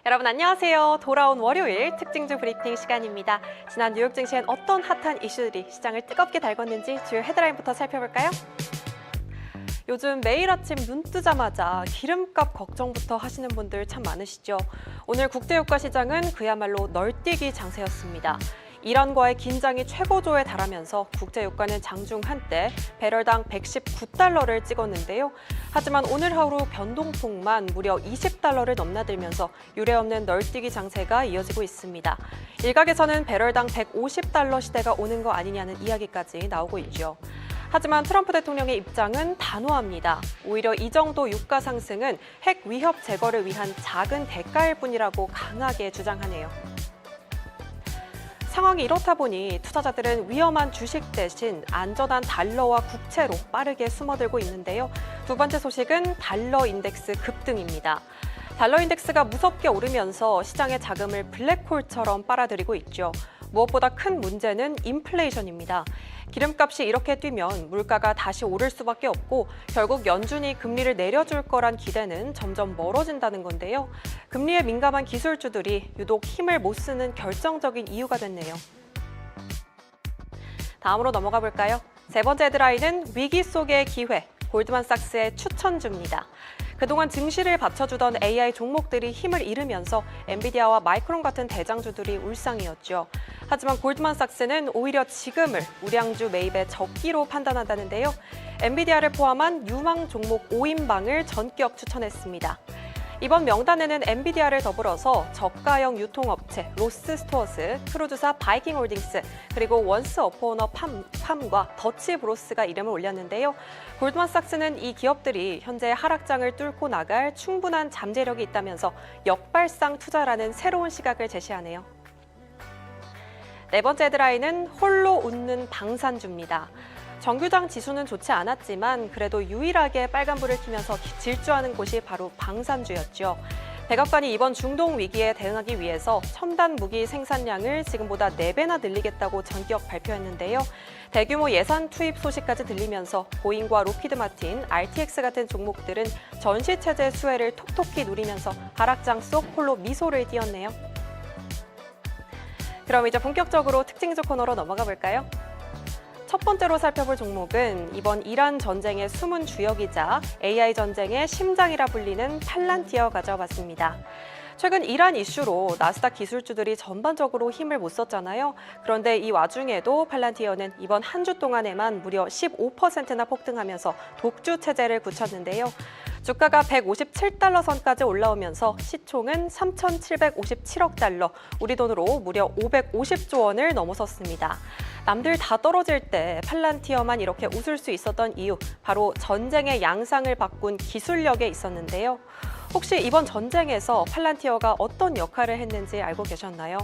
여러분 안녕하세요. 돌아온 월요일 특징주 브리핑 시간입니다. 지난 뉴욕 증시엔 어떤 핫한 이슈들이 시장을 뜨겁게 달궜는지 주요 헤드라인부터 살펴볼까요? 요즘 매일 아침 눈 뜨자마자 기름값 걱정부터 하시는 분들 참 많으시죠. 오늘 국제유가 시장은 그야말로 널뛰기 장세였습니다. 이란과의 긴장이 최고조에 달하면서 국제유가는 장중 한때 배럴당 119달러를 찍었는데요. 하지만 오늘 하루 변동폭만 무려 20달러를 넘나들면서 유례없는 널뛰기 장세가 이어지고 있습니다. 일각에서는 배럴당 150달러 시대가 오는 거 아니냐는 이야기까지 나오고 있죠. 하지만 트럼프 대통령의 입장은 단호합니다. 오히려 이 정도 유가 상승은 핵 위협 제거를 위한 작은 대가일 뿐이라고 강하게 주장하네요. 상황이 이렇다 보니 투자자들은 위험한 주식 대신 안전한 달러와 국채로 빠르게 숨어들고 있는데요. 두 번째 소식은 달러 인덱스 급등입니다. 달러 인덱스가 무섭게 오르면서 시장의 자금을 블랙홀처럼 빨아들이고 있죠. 무엇보다 큰 문제는 인플레이션입니다. 기름값이 이렇게 뛰면 물가가 다시 오를 수밖에 없고 결국 연준이 금리를 내려줄 거란 기대는 점점 멀어진다는 건데요. 금리에 민감한 기술주들이 유독 힘을 못 쓰는 결정적인 이유가 됐네요. 다음으로 넘어가 볼까요? 세 번째 헤드라인은 위기 속의 기회, 골드만삭스의 추천주입니다. 그동안 증시를 받쳐주던 AI 종목들이 힘을 잃으면서 엔비디아와 마이크론 같은 대장주들이 울상이었죠. 하지만 골드만삭스는 오히려 지금을 우량주 매입의 적기로 판단한다는데요. 엔비디아를 포함한 유망 종목 5인방을 전격 추천했습니다. 이번 명단에는 엔비디아를 더불어서 저가형 유통업체 로스스토어스, 크루즈사 바이킹홀딩스, 그리고 원스 어포너 팜과 더치브로스가 이름을 올렸는데요. 골드만삭스는 이 기업들이 현재 하락장을 뚫고 나갈 충분한 잠재력이 있다면서 역발상 투자라는 새로운 시각을 제시하네요. 네 번째 헤드라인은 홀로 웃는 방산주입니다. 정규장 지수는 좋지 않았지만 그래도 유일하게 빨간불을 켜면서 질주하는 곳이 바로 방산주였죠. 백악관이 이번 중동 위기에 대응하기 위해서 첨단 무기 생산량을 지금보다 4배나 늘리겠다고 전격 발표했는데요. 대규모 예산 투입 소식까지 들리면서 보잉과 로키드 마틴, RTX 같은 종목들은 전시체제 수혜를 톡톡히 누리면서 하락장 속 홀로 미소를 띄었네요. 그럼 이제 본격적으로 특징주 코너로 넘어가 볼까요? 첫 번째로 살펴볼 종목은 이번 이란 전쟁의 숨은 주역이자 AI 전쟁의 심장이라 불리는 팔란티어 가져봤습니다. 최근 이란 이슈로 나스닥 기술주들이 전반적으로 힘을 못 썼잖아요. 그런데 이 와중에도 팔란티어는 이번 한 주 동안에만 무려 15%나 폭등하면서 독주 체제를 굳혔는데요. 주가가 157달러 선까지 올라오면서 시총은 3,757억 달러, 우리 돈으로 무려 550조 원을 넘어섰습니다. 남들 다 떨어질 때 팔란티어만 이렇게 웃을 수 있었던 이유, 바로 전쟁의 양상을 바꾼 기술력에 있었는데요. 혹시 이번 전쟁에서 팔란티어가 어떤 역할을 했는지 알고 계셨나요?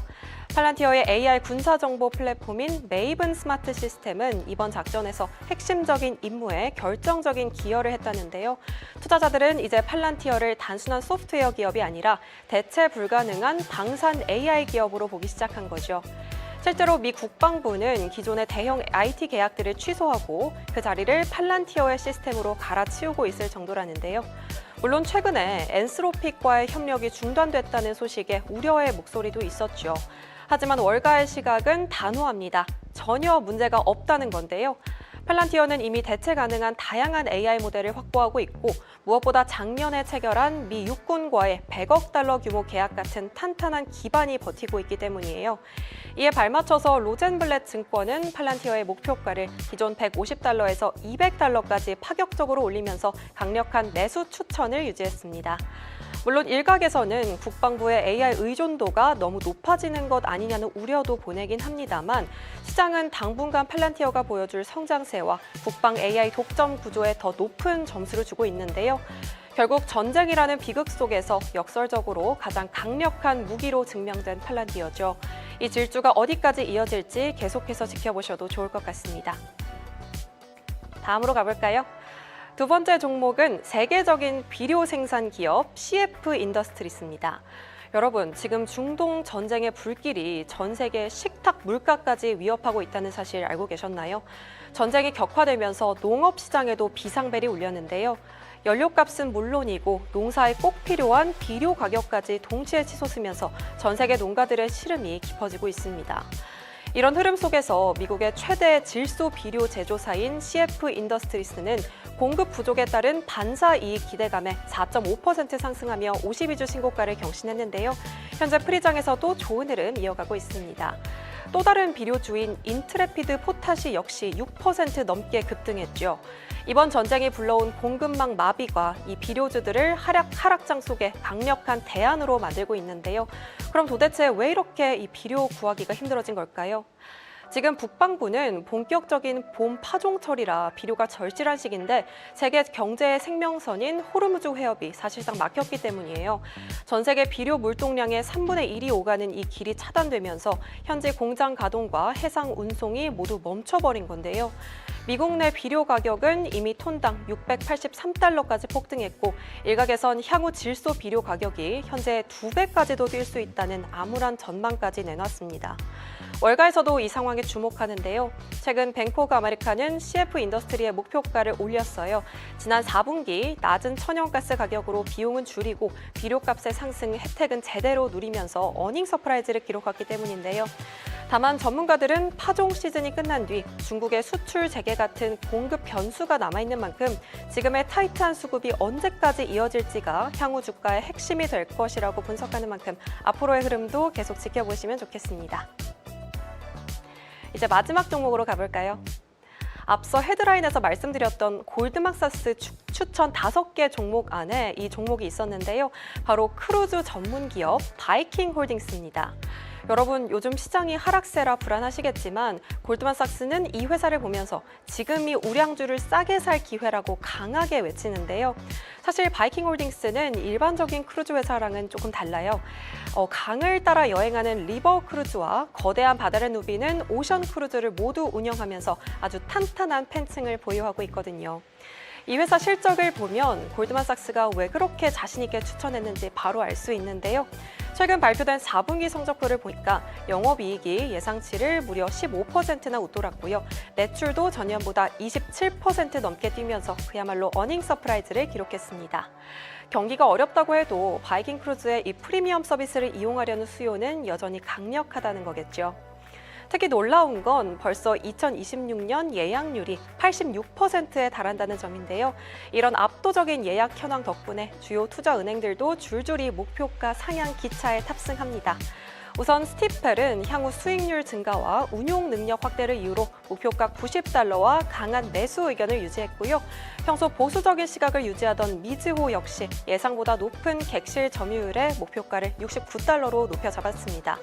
팔란티어의 AI 군사정보 플랫폼인 메이븐 스마트 시스템은 이번 작전에서 핵심적인 임무에 결정적인 기여를 했다는데요. 투자자들은 이제 팔란티어를 단순한 소프트웨어 기업이 아니라 대체 불가능한 방산 AI 기업으로 보기 시작한 거죠. 실제로 미 국방부는 기존의 대형 IT 계약들을 취소하고 그 자리를 팔란티어의 시스템으로 갈아치우고 있을 정도라는데요. 물론 최근에 엔스로픽과의 협력이 중단됐다는 소식에 우려의 목소리도 있었죠. 하지만 월가의 시각은 단호합니다. 전혀 문제가 없다는 건데요. 팔란티어는 이미 대체 가능한 다양한 AI 모델을 확보하고 있고 무엇보다 작년에 체결한 미 육군과의 100억 달러 규모 계약 같은 탄탄한 기반이 버티고 있기 때문이에요. 이에 발맞춰서 로젠블렛 증권은 팔란티어의 목표가를 기존 150달러에서 200달러까지 파격적으로 올리면서 강력한 매수 추천을 유지했습니다. 물론 일각에서는 국방부의 AI 의존도가 너무 높아지는 것 아니냐는 우려도 보내긴 합니다만 시장은 당분간 팔란티어가 보여줄 성장세와 국방 AI 독점 구조에 더 높은 점수를 주고 있는데요. 결국 전쟁이라는 비극 속에서 역설적으로 가장 강력한 무기로 증명된 팔란티어죠. 이 질주가 어디까지 이어질지 계속해서 지켜보셔도 좋을 것 같습니다. 다음으로 가볼까요? 두 번째 종목은 세계적인 비료 생산 기업 CF 인더스트리스입니다. 여러분, 지금 중동 전쟁의 불길이 전 세계 식탁 물가까지 위협하고 있다는 사실 알고 계셨나요? 전쟁이 격화되면서 농업 시장에도 비상벨이 울렸는데요. 연료값은 물론이고 농사에 꼭 필요한 비료 가격까지 동시에 치솟으면서 전 세계 농가들의 시름이 깊어지고 있습니다. 이런 흐름 속에서 미국의 최대 질소 비료 제조사인 CF 인더스트리스는 공급 부족에 따른 반사 이익 기대감에 4.5% 상승하며 52주 신고가를 경신했는데요. 현재 프리장에서도 좋은 흐름 이어가고 있습니다. 또 다른 비료주인 인트레피드 포타시 역시 6% 넘게 급등했죠. 이번 전쟁이 불러온 공급망 마비가 이 비료주들을 하락장 속에 강력한 대안으로 만들고 있는데요. 그럼 도대체 왜 이렇게 이 비료 구하기가 힘들어진 걸까요? 지금 북반구는 본격적인 봄 파종철이라 비료가 절실한 시기인데 세계 경제의 생명선인 호르무즈 해협이 사실상 막혔기 때문이에요. 전 세계 비료 물동량의 3분의 1이 오가는 이 길이 차단되면서 현재 공장 가동과 해상 운송이 모두 멈춰버린 건데요. 미국 내 비료 가격은 이미 톤당 683달러까지 폭등했고 일각에선 향후 질소 비료 가격이 현재 2배까지도 뛸 수 있다는 암울한 전망까지 내놨습니다. 월가에서도 이 상황에 주목하는데요. 최근 뱅크 오브 아메리카는 CF 인더스트리의 목표가를 올렸어요. 지난 4분기 낮은 천연가스 가격으로 비용은 줄이고 비료값의 상승 혜택은 제대로 누리면서 어닝 서프라이즈를 기록했기 때문인데요. 다만 전문가들은 파종 시즌이 끝난 뒤 중국의 수출 재개 같은 공급 변수가 남아있는 만큼 지금의 타이트한 수급이 언제까지 이어질지가 향후 주가의 핵심이 될 것이라고 분석하는 만큼 앞으로의 흐름도 계속 지켜보시면 좋겠습니다. 이제 마지막 종목으로 가볼까요? 앞서 헤드라인에서 말씀드렸던 골드만삭스 추천 5개 종목 안에 이 종목이 있었는데요. 바로 크루즈 전문 기업 바이킹 홀딩스입니다. 여러분, 요즘 시장이 하락세라 불안하시겠지만 골드만삭스는 이 회사를 보면서 지금이 우량주를 싸게 살 기회라고 강하게 외치는데요. 사실 바이킹 홀딩스는 일반적인 크루즈 회사랑은 조금 달라요. 강을 따라 여행하는 리버 크루즈와 거대한 바다를 누비는 오션 크루즈를 모두 운영하면서 아주 탄탄한 팬층을 보유하고 있거든요. 이 회사 실적을 보면 골드만삭스가 왜 그렇게 자신 있게 추천했는지 바로 알 수 있는데요. 최근 발표된 4분기 성적표를 보니까 영업이익이 예상치를 무려 15%나 웃돌았고요. 매출도 전년보다 27% 넘게 뛰면서 그야말로 어닝 서프라이즈를 기록했습니다. 경기가 어렵다고 해도 바이킹 크루즈의 이 프리미엄 서비스를 이용하려는 수요는 여전히 강력하다는 거겠죠. 특히 놀라운 건 벌써 2026년 예약률이 86%에 달한다는 점인데요. 이런 압도적인 예약 현황 덕분에 주요 투자 은행들도 줄줄이 목표가 상향 기차에 탑승합니다. 우선 스티펠은 향후 수익률 증가와 운용 능력 확대를 이유로 목표가 90달러와 강한 매수 의견을 유지했고요. 평소 보수적인 시각을 유지하던 미즈호 역시 예상보다 높은 객실 점유율의 목표가를 69달러로 높여 잡았습니다.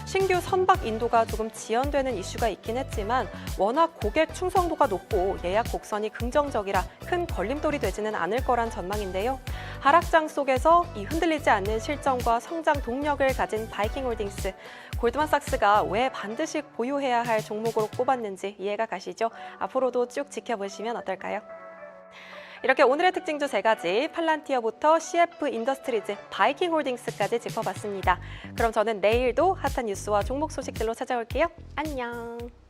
신규 선박 인도가 조금 지연되는 이슈가 있긴 했지만 워낙 고객 충성도가 높고 예약 곡선이 긍정적이라 큰 걸림돌이 되지는 않을 거란 전망인데요. 하락장 속에서 이 흔들리지 않는 실적과 성장 동력을 가진 바이킹 홀딩스, 골드만삭스가 왜 반드시 보유해야 할 종목으로 꼽았는지 이해가 가시죠? 앞으로도 쭉 지켜보시면 어떨까요? 이렇게 오늘의 특징주 3가지, 팔란티어부터 CF 인더스트리즈, 바이킹 홀딩스까지 짚어봤습니다. 그럼 저는 내일도 핫한 뉴스와 종목 소식들로 찾아올게요. 안녕!